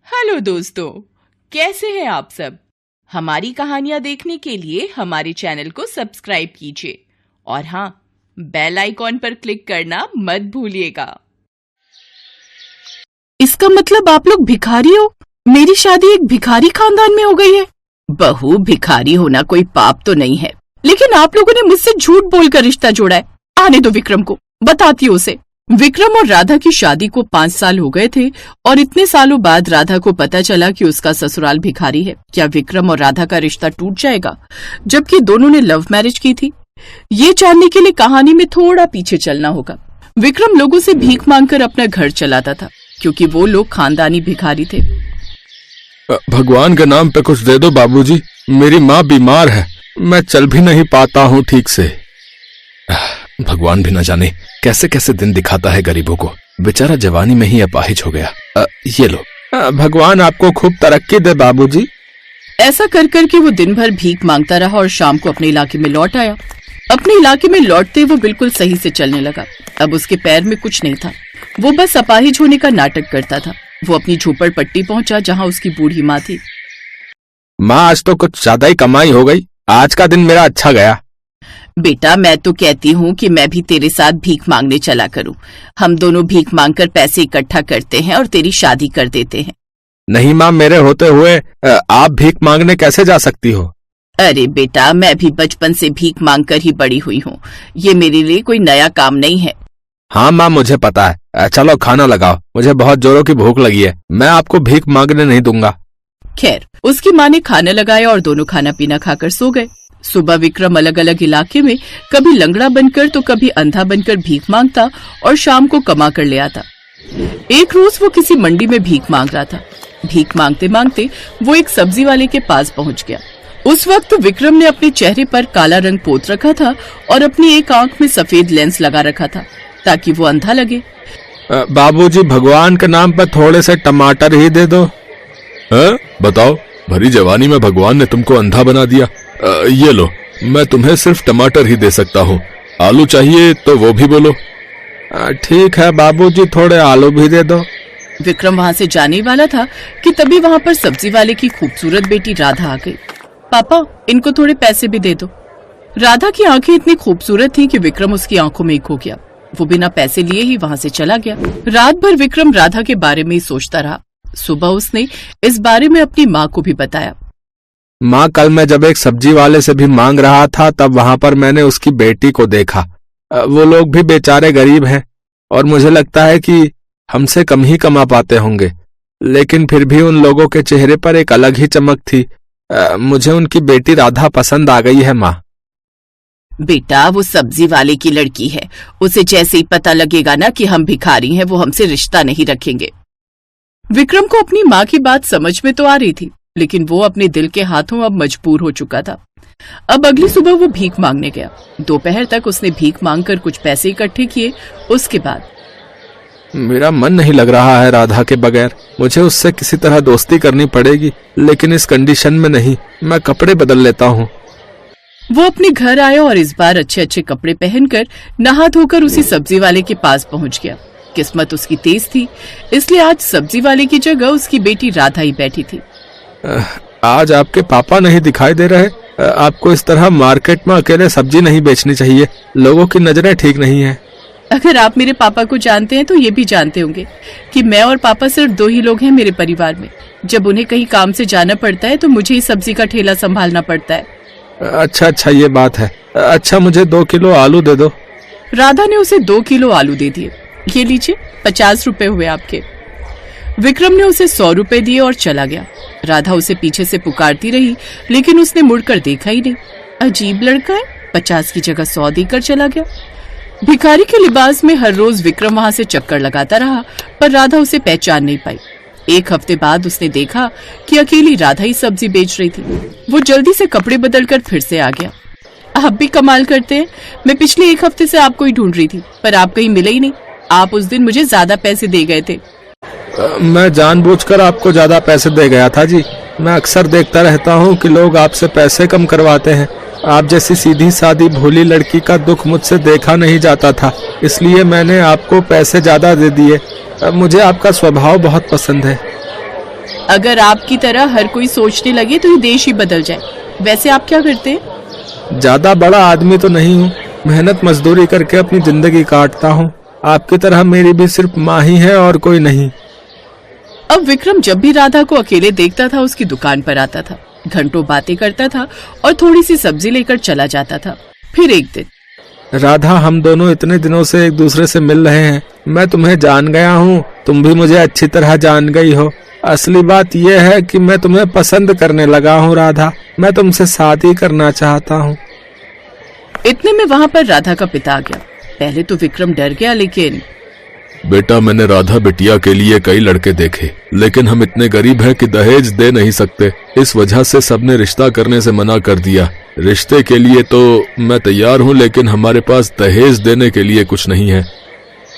Hello दोस्तों, कैसे हैं आप सब। हमारी कहानियां देखने के लिए हमारे चैनल को सब्सक्राइब कीजिए और हाँ, बेल आइकॉन पर क्लिक करना मत भूलिएगा। इसका मतलब आप लोग भिखारी हो। मेरी शादी एक भिखारी खानदान में हो गई है। बहू, भिखारी होना कोई पाप तो नहीं है, लेकिन आप लोगों ने मुझसे झूठ बोलकर रिश्ता जोड़ा है। आने दो विक्रम को, बताती हूँ उसे। विक्रम और राधा की शादी को 5 साल हो गए थे और इतने सालों बाद राधा को पता चला कि उसका ससुराल भिखारी है। क्या विक्रम और राधा का रिश्ता टूट जाएगा, जबकि दोनों ने लव मैरिज की थी? ये जानने के लिए कहानी में थोड़ा पीछे चलना होगा। विक्रम लोगों से भीख मांगकर अपना घर चलाता था, क्योंकि वो लोग खानदानी भिखारी थे। भगवान के नाम पे कुछ दे दो बाबूजी, मेरी माँ बीमार है, मैं चल भी नहीं पाता हूँ ठीक से। भगवान भी न जाने कैसे कैसे दिन दिखाता है गरीबों को। बेचारा जवानी में ही अपाहिज हो गया। ये लो, भगवान आपको खूब तरक्की दे बाबूजी। ऐसा कर करके वो दिन भर भीख मांगता रहा और शाम को अपने इलाके में लौट आया। अपने इलाके में लौटते वो बिल्कुल सही से चलने लगा। अब उसके पैर में कुछ नहीं था, वो बस अपाहिज होने का नाटक करता था। वो अपनी झोपड़पट्टी पहुंचा, जहां उसकी बूढ़ी माँ थी। माँ, आज तो कुछ ज्यादा ही कमाई हो गई, आज का दिन मेरा अच्छा गया। बेटा, मैं तो कहती हूँ कि मैं भी तेरे साथ भीख मांगने चला करूँ। हम दोनों भीख मांगकर पैसे इकट्ठा करते हैं और तेरी शादी कर देते हैं। नहीं माँ, मेरे होते हुए आप भीख मांगने कैसे जा सकती हो? अरे बेटा, मैं भी बचपन से भीख मांगकर ही बड़ी हुई हूँ। ये मेरे लिए कोई नया काम नहीं है। हाँ माँ, मुझे पता है। चलो खाना लगाओ, मुझे बहुत जोरों की भूख लगी है। मैं आपको भीख मांगने नहीं दूंगा। खैर, उसकी माँ ने खाना लगाया और दोनों खाना पीना खाकर सो गए। सुबह विक्रम अलग अलग इलाके में कभी लंगड़ा बनकर तो कभी अंधा बनकर भीख मांगता और शाम को कमा कर ले आता। एक रोज वो किसी मंडी में भीख मांग रहा था। भीख मांगते मांगते वो एक सब्जी वाले के पास पहुंच गया। उस वक्त विक्रम ने अपने चेहरे पर काला रंग पोत रखा था और अपनी एक आंख में सफेद लेंस लगा रखा था, ताकि वो अंधा लगे। बाबूजी, भगवान के नाम पर थोड़े से टमाटर ही दे दो। बताओ, भरी जवानी में भगवान ने तुमको अंधा बना दिया। ये लो, मैं तुम्हें सिर्फ टमाटर ही दे सकता हूँ। आलू चाहिए तो वो भी बोलो। ठीक है बाबूजी, थोड़े आलू भी दे दो। विक्रम वहाँ से जाने वाला था कि तभी वहाँ पर सब्जी वाले की खूबसूरत बेटी राधा आ गई। पापा, इनको थोड़े पैसे भी दे दो। राधा की आंखें इतनी खूबसूरत थी कि विक्रम उसकी आंखों में ही खो गया। वो बिना पैसे लिए ही वहाँ से चला गया। रात भर विक्रम राधा के बारे में ही सोचता रहा। सुबह उसने इस बारे में अपनी माँ को भी बताया। माँ, कल मैं जब एक सब्जी वाले से भी मांग रहा था, तब वहां पर मैंने उसकी बेटी को देखा। वो लोग भी बेचारे गरीब हैं और मुझे लगता है कि हमसे कम ही कमा पाते होंगे, लेकिन फिर भी उन लोगों के चेहरे पर एक अलग ही चमक थी। मुझे उनकी बेटी राधा पसंद आ गई है। माँ, बेटा, वो सब्जी वाले की लड़की है। उसे जैसे ही पता लगेगा ना कि हम भिखारी हैं, वो हमसे रिश्ता नहीं रखेंगे। विक्रम को अपनी माँ की बात समझ में तो आ रही थी, लेकिन वो अपने दिल के हाथों अब मजबूर हो चुका था। अब अगली सुबह वो भीख मांगने गया। दोपहर तक उसने भीख मांगकर कुछ पैसे इकट्ठे किए। उसके बाद मेरा मन नहीं लग रहा है राधा के बगैर। मुझे उससे किसी तरह दोस्ती करनी पड़ेगी, लेकिन इस कंडीशन में नहीं। मैं कपड़े बदल लेता हूँ। वो अपने घर आया और इस बार अच्छे अच्छे कपड़े पहनकर नहा धोकर उसी सब्जी वाले के पास पहुंच गया। किस्मत उसकी तेज थी, इसलिए आज सब्जी वाले की जगह उसकी बेटी राधा ही बैठी थी। आज आपके पापा नहीं दिखाई दे रहे। आपको इस तरह मार्केट में अकेले सब्जी नहीं बेचनी चाहिए, लोगों की नजरें ठीक नहीं है। अगर आप मेरे पापा को जानते हैं तो ये भी जानते होंगे कि मैं और पापा सिर्फ 2 ही लोग हैं मेरे परिवार में। जब उन्हें कहीं काम से जाना पड़ता है तो मुझे ही सब्जी का ठेला संभालना पड़ता है। अच्छा, ये बात है। अच्छा, मुझे 2 किलो आलू दे दो। राधा ने उसे 2 किलो आलू दे दिए। ये लीजिए, 50 रुपए हुए आपके। विक्रम ने उसे 100 रुपए दिए और चला गया। राधा उसे पीछे से पुकारती रही, लेकिन उसने मुड़कर देखा ही नहीं। अजीब लड़का है, 50 की जगह 100 देकर चला गया। भिखारी के लिबास में हर रोज विक्रम वहां से चक्कर लगाता रहा, पर राधा उसे पहचान नहीं पाई। 1 हफ्ते बाद उसने देखा कि अकेली राधा ही सब्जी बेच रही थी। वो जल्दी से कपड़े बदलकर फिर से आ गया। आप भी कमाल करते हैं, मैं पिछले 1 हफ्ते से आपको ही ढूंढ रही थी, पर आप कहीं मिले ही नहीं। आप उस दिन मुझे ज्यादा पैसे दे गए थे। मैं जानबूझकर आपको ज्यादा पैसे दे गया था जी। मैं अक्सर देखता रहता हूँ कि लोग आपसे पैसे कम करवाते हैं। आप जैसी सीधी सादी भोली लड़की का दुख मुझसे देखा नहीं जाता था, इसलिए मैंने आपको पैसे ज्यादा दे दिए। मुझे आपका स्वभाव बहुत पसंद है। अगर आपकी तरह हर कोई सोचने लगे तो ये देश ही बदल जाए। वैसे आप क्या करते हैं? ज्यादा बड़ा आदमी तो नहीं हूँ, मेहनत मजदूरी करके अपनी जिंदगी काटता हूँ। आपकी तरह मेरी भी सिर्फ माँ ही है और कोई नहीं। अब विक्रम जब भी राधा को अकेले देखता था उसकी दुकान पर आता था, घंटों बातें करता था और थोड़ी सी सब्जी लेकर चला जाता था। फिर एक दिन, राधा, हम दोनों इतने दिनों से एक दूसरे से मिल रहे हैं। मैं तुम्हें जान गया हूँ, तुम भी मुझे अच्छी तरह जान गई हो। असली बात यह है कि मैं तुम्हें पसंद करने लगा हूँ राधा। मैं तुमसे शादी करना चाहता हूँ। इतने में वहाँ पर राधा का पिता आ गया। पहले तो विक्रम डर गया, लेकिन बेटा, मैंने राधा बिटिया के लिए कई लड़के देखे, लेकिन हम इतने गरीब हैं कि दहेज दे नहीं सकते। इस वजह से सबने रिश्ता करने से मना कर दिया। रिश्ते के लिए तो मैं तैयार हूँ, लेकिन हमारे पास दहेज देने के लिए कुछ नहीं है।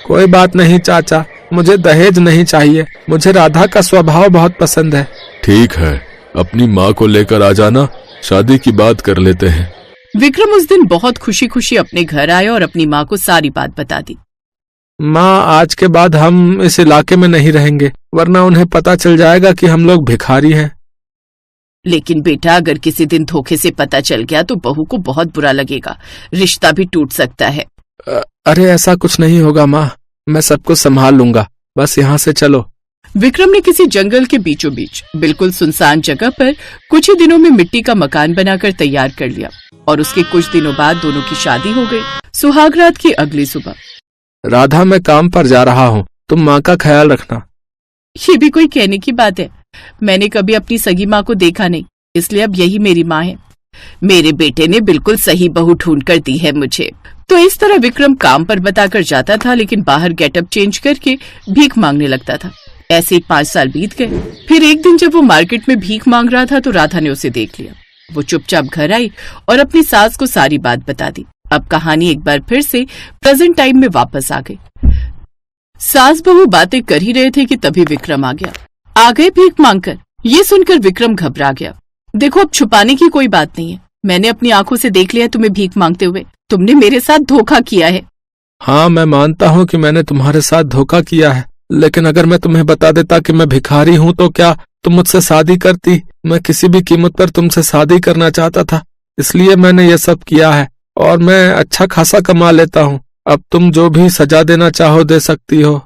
कोई बात नहीं चाचा, मुझे दहेज नहीं चाहिए। मुझे राधा का स्वभाव बहुत पसंद है। ठीक है, अपनी माँ को लेकर आ जाना, शादी की बात कर लेते हैं। विक्रम उस दिन बहुत खुशी खुशी अपने घर आया और अपनी माँ को सारी बात बता दी। माँ, आज के बाद हम इस इलाके में नहीं रहेंगे, वरना उन्हें पता चल जाएगा कि हम लोग भिखारी हैं। लेकिन बेटा, अगर किसी दिन धोखे से पता चल गया तो बहू को बहुत बुरा लगेगा, रिश्ता भी टूट सकता है। अरे ऐसा कुछ नहीं होगा माँ, मैं सब कुछ संभाल लूंगा, बस यहाँ से चलो। विक्रम ने किसी जंगल के बीचों बीच बिल्कुल सुनसान जगह पर कुछ ही दिनों में मिट्टी का मकान बनाकर तैयार कर लिया और उसके कुछ दिनों बाद दोनों की शादी हो गई। सुहागरात की अगली सुबह, राधा, मैं काम पर जा रहा हूँ, तुम माँ का ख्याल रखना। ये भी कोई कहने की बात है? मैंने कभी अपनी सगी माँ को देखा नहीं, इसलिए अब यही मेरी माँ है। मेरे बेटे ने बिल्कुल सही बहू ढूंढ कर दी है मुझे। तो इस तरह विक्रम काम पर बताकर जाता था, लेकिन बाहर गेटअप चेंज करके भीख मांगने लगता था। ऐसे ही 5 साल बीत गए। फिर एक दिन जब वो मार्केट में भीख मांग रहा था तो राधा ने उसे देख लिया। वो चुपचाप घर आई और अपनी सास को सारी बात बता दी। अब कहानी एक बार फिर से प्रेजेंट टाइम में वापस आ गई। सास बहू बातें कर ही रहे थे कि तभी विक्रम आ गया। आ गए भीख मांगकर? ये सुनकर विक्रम घबरा गया। देखो, अब छुपाने की कोई बात नहीं है, मैंने अपनी आंखों से देख लिया तुम्हें भीख मांगते हुए। तुमने मेरे साथ धोखा किया है। हाँ, मैं मानता हूँ कि मैंने तुम्हारे साथ धोखा किया है, लेकिन अगर मैं तुम्हें बता देता कि मैं भिखारी हूँ तो क्या तुम मुझसे शादी करती? मैं किसी भी कीमत पर तुमसे शादी करना चाहता था, इसलिए मैंने ये सब किया है और मैं अच्छा खासा कमा लेता हूँ। अब तुम जो भी सजा देना चाहो दे सकती हो।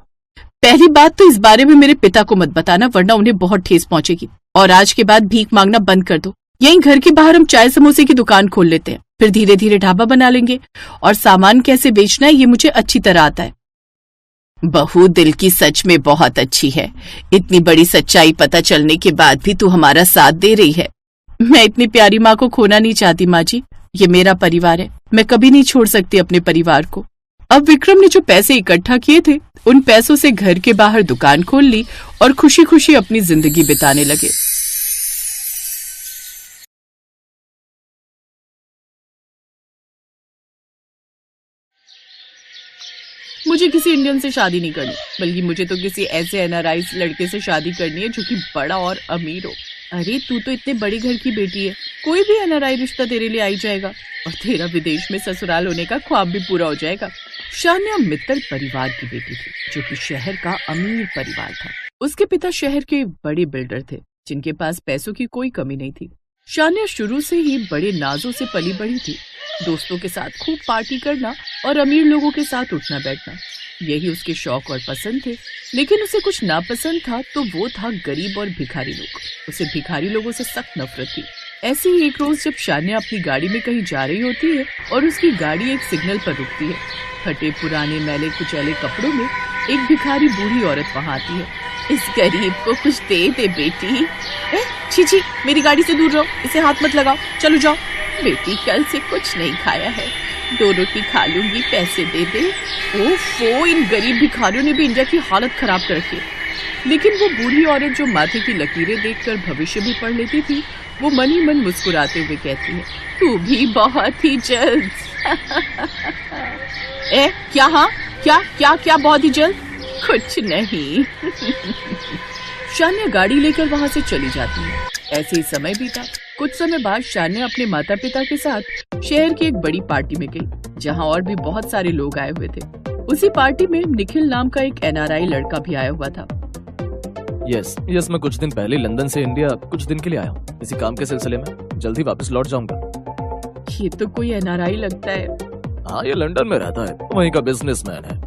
पहली बात तो इस बारे में मेरे पिता को मत बताना, वरना उन्हें बहुत ठेस पहुंचेगी। और आज के बाद भीख मांगना बंद कर दो। यहीं घर के बाहर हम चाय समोसे की दुकान खोल लेते हैं, फिर धीरे धीरे ढाबा बना लेंगे। और सामान कैसे बेचना है ये मुझे अच्छी तरह आता है। बहू, दिल की सच में बहुत अच्छी है। इतनी बड़ी सच्चाई पता चलने के बाद भी तू हमारा साथ दे रही है। मैं इतनी प्यारी माँ को खोना नहीं चाहती माँ जी। ये मेरा परिवार है, मैं कभी नहीं छोड़ सकती अपने परिवार को। अब विक्रम ने जो पैसे इकट्ठा किए थे उन पैसों से घर के बाहर दुकान खोल ली और खुशी खुशी अपनी जिंदगी बिताने लगे। मुझे किसी इंडियन से शादी नहीं करनी, बल्कि मुझे तो किसी ऐसे एनआरआई लड़के से शादी करनी है जो कि बड़ा और अमीर हो। अरे तू तो इतने बड़े घर की बेटी है, कोई भी एनआरआई रिश्ता तेरे लिए आई जाएगा और तेरा विदेश में ससुराल होने का ख्वाब भी पूरा हो जाएगा। शान्या मित्तल परिवार की बेटी थी, जो कि शहर का अमीर परिवार था। उसके पिता शहर के बड़े बिल्डर थे, जिनके पास पैसों की कोई कमी नहीं थी। शान्या शुरू से ही बड़े नाजों से पली बढ़ी थी। दोस्तों के साथ खूब पार्टी करना और अमीर लोगों के साथ उठना बैठना, यही उसके शौक और पसंद थे। लेकिन उसे कुछ नापसंद था, तो वो था गरीब और भिखारी लोग। उसे भिखारी लोगों से सख्त नफरत थी। ऐसे ही एक रोज जब शान्या अपनी गाड़ी में कहीं जा रही होती है और उसकी गाड़ी एक सिग्नल पर रुकती है, फटे पुराने मैले कुचैले कपड़ों में एक भिखारी बूढ़ी औरत वहाँ आती है। इस गरीब को कुछ दे दे बेटी। छी छी, मेरी गाड़ी से दूर रहो, इसे हाथ मत लगाओ, चलो जाओ। बेटी, कल से कुछ नहीं खाया है, 2 रोटी खा लूंगी, पैसे दे दे। ओफो, इन गरीब भिखारियों ने भी इंडिया की हालत खराब कर रखी है। लेकिन वो बूढ़ी औरत जो माथे की लकीरें देखकर भविष्य भी पढ़ लेती थी, वो मन ही मन मुस्कुराते हुए कहती है, तू भी बहुत ही जल्द। क्या? हाँ, क्या बहुत ही जल्द? कुछ नहीं। शान्या गाड़ी लेकर वहाँ से चली जाती है। ऐसे ही समय बीता। कुछ समय बाद शान्या अपने माता पिता के साथ शहर की एक बड़ी पार्टी में गई, जहाँ और भी बहुत सारे लोग आए हुए थे। उसी पार्टी में निखिल नाम का एक एनआरआई लड़का भी आया हुआ था। यस, मैं कुछ दिन पहले लंदन से इंडिया कुछ दिन के लिए आया हूँ, इसी काम के सिलसिले में। जल्दी वापस लौट जाऊंगा। ये तो कोई एनआरआई लगता है। हाँ, ये लंदन में रहता है, वहीं का बिजनेसमैन है।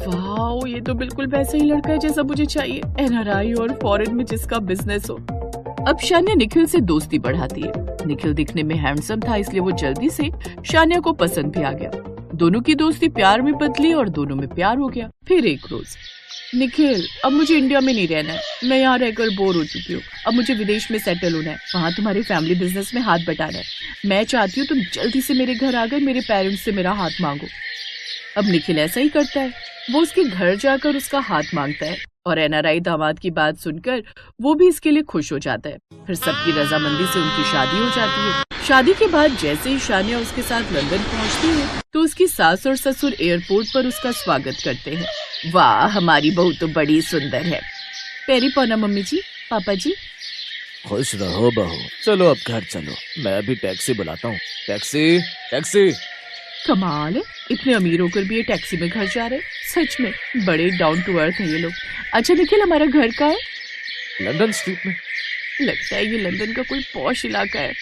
वाओ, ये तो बिल्कुल वैसा ही लड़का है जैसा मुझे चाहिए, एनआरआई और फॉरेन में जिसका बिजनेस हो। अब शान्या निखिल से दोस्ती बढ़ाती है। निखिल दिखने में हैंडसम था, इसलिए वो जल्दी से शान्या को पसंद भी आ गया। दोनों की दोस्ती प्यार में बदली और दोनों में प्यार हो गया। फिर एक रोज, निखिल अब मुझे इंडिया में नहीं रहना है, मैं यहाँ रहकर बोर हो चुकी हूँ, अब मुझे विदेश में सेटल होना है, वहाँ तुम्हारे फैमिली बिजनेस में हाथ बटाना है। मैं चाहती हूँ तुम जल्दी से मेरे घर आकर मेरे पेरेंट्स से मेरा हाथ मांगो। अब निखिल ऐसा ही करता है, वो उसके घर जाकर उसका हाथ मांगता है और एनआरआई दामाद की बात सुनकर वो भी इसके लिए खुश हो जाता है। फिर सबकी रजामंदी से उनकी शादी हो जाती है। शादी के बाद जैसे ही शान्या उसके साथ लंदन पहुंचती है तो उसकी सास और ससुर एयरपोर्ट पर उसका स्वागत करते हैं। वाह, हमारी बहू तो बड़ी सुंदर है। पैरी पौना मम्मी जी, पापा जी। खुश रहो बहू। चलो अब घर चलो, मैं अभी टैक्सी बुलाता हूँ। Taxi taxi. कमाल है, इतने अमीर होकर भी ये टैक्सी में घर जा रहे। सच में बड़े डाउन टू अर्थ है ये लोग। अच्छा निखिल, हमारा घर कहाँ है? लंदन स्ट्रीट में। लगता है ये लंदन का कोई पॉश इलाका है।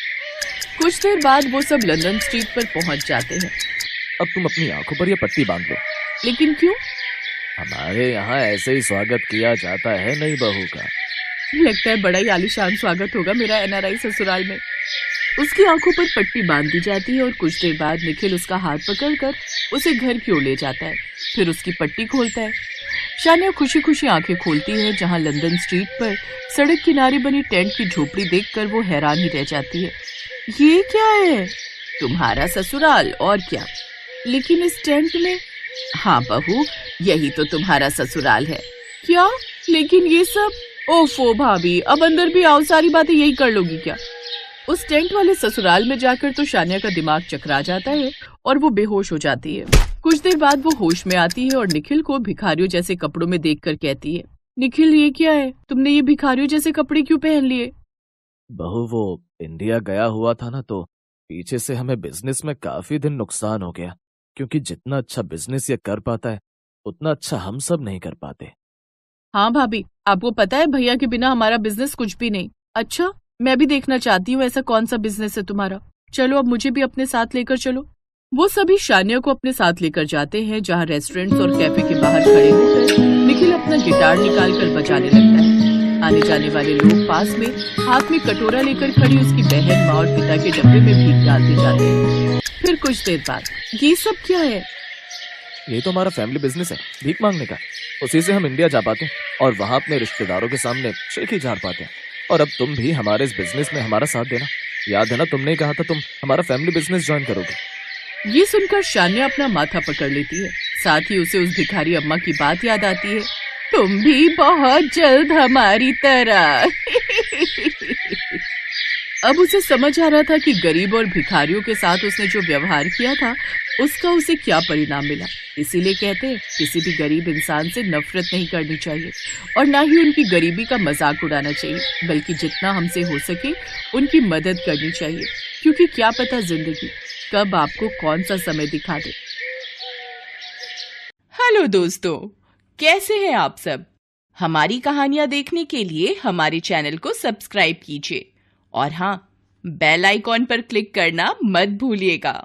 कुछ देर बाद वो सब लंदन स्ट्रीट पर पहुंच जाते हैं। अब तुम अपनी आंखों पर ये पट्टी बांध लो। लेकिन क्यों? हमारे यहाँ ऐसे ही स्वागत किया जाता है नई बहू का। लगता है बड़ा ही आलीशान स्वागत होगा मेरा एनआरआई ससुराल में। उसकी आंखों पर पट्टी बांध दी जाती है और कुछ देर बाद निखिल उसका हाथ पकड़कर उसे घर की ओर ले जाता है। फिर उसकी पट्टी खोलता है। शान्या खुशी खुशी आंखें खोलती है, जहां लंदन स्ट्रीट पर सड़क किनारे बनी टेंट की झोपड़ी देखकर वो हैरान ही रह जाती है। ये क्या है? तुम्हारा ससुराल, और क्या? लेकिन इस टेंट में? हाँ बहू, यही तो तुम्हारा ससुराल है। क्या? लेकिन ये सब? ओफो भाभी, अब अंदर भी आओ, सारी बातें यही कर लोगी क्या? उस टेंट वाले ससुराल में जाकर तो शान्या का दिमाग चकरा जाता है और वो बेहोश हो जाती है। कुछ देर बाद वो होश में आती है और निखिल को भिखारियों जैसे कपड़ों में देखकर कहती है, निखिल ये क्या है? तुमने ये भिखारियों जैसे कपड़े क्यों पहन लिए? बहू, वो इंडिया गया हुआ था ना, तो पीछे से हमें बिजनेस में काफी दिन नुकसान हो गया, क्योंकि जितना अच्छा बिजनेस ये कर पाता है उतना अच्छा हम सब नहीं कर पाते। हाँ भाभी, आपको पता है भैया के बिना हमारा बिजनेस कुछ भी नहीं। अच्छा, मैं भी देखना चाहती हूँ ऐसा कौन सा बिजनेस है तुम्हारा। चलो अब मुझे भी अपने साथ लेकर चलो। वो सभी शान्या को अपने साथ लेकर जाते हैं, जहाँ रेस्टोरेंट्स और कैफे के बाहर खड़े होकर निखिल अपना गिटार निकालकर बजाने लगता है। आने जाने वाले लोग पास में हाथ में कटोरा लेकर खड़ी उसकी बहन, माँ और पिता के डब्बे में भीख डालते जाते हैं। फिर कुछ देर बाद, ये सब क्या है? ये तो हमारा फैमिली बिजनेस है, भीख मांगने का। उसी से हम इंडिया जा पाते हैं और वहाँ अपने रिश्तेदारों के सामने शेखी झाड़ पाते हैं। और अब तुम भी हमारे इस बिजनेस में हमारा साथ देना। याद है ना, तुमने कहा था तुम हमारा फैमिली बिजनेस ज्वाइन करोगे। ये सुनकर शान्या अपना माथा पकड़ लेती है। साथ ही उसे उस भिखारी अम्मा की बात याद आती है, तुम भी बहुत जल्द हमारी तरह। अब उसे समझ आ रहा था कि गरीब और भिखारियों के साथ उसने जो व्यवहार किया था उसका उसे क्या परिणाम मिला। इसीलिए कहते हैं किसी भी गरीब इंसान से नफरत नहीं करनी चाहिए और ना ही उनकी गरीबी का मजाक उड़ाना चाहिए, बल्कि जितना हमसे हो सके उनकी मदद करनी चाहिए, क्योंकि क्या पता जिंदगी कब आपको कौन सा समय दिखा दे। हेलो दोस्तों, कैसे हैं आप सब? हमारी कहानियां देखने के लिए हमारे चैनल को सब्सक्राइब कीजिए और हाँ, बेल आइकॉन पर क्लिक करना मत भूलिएगा।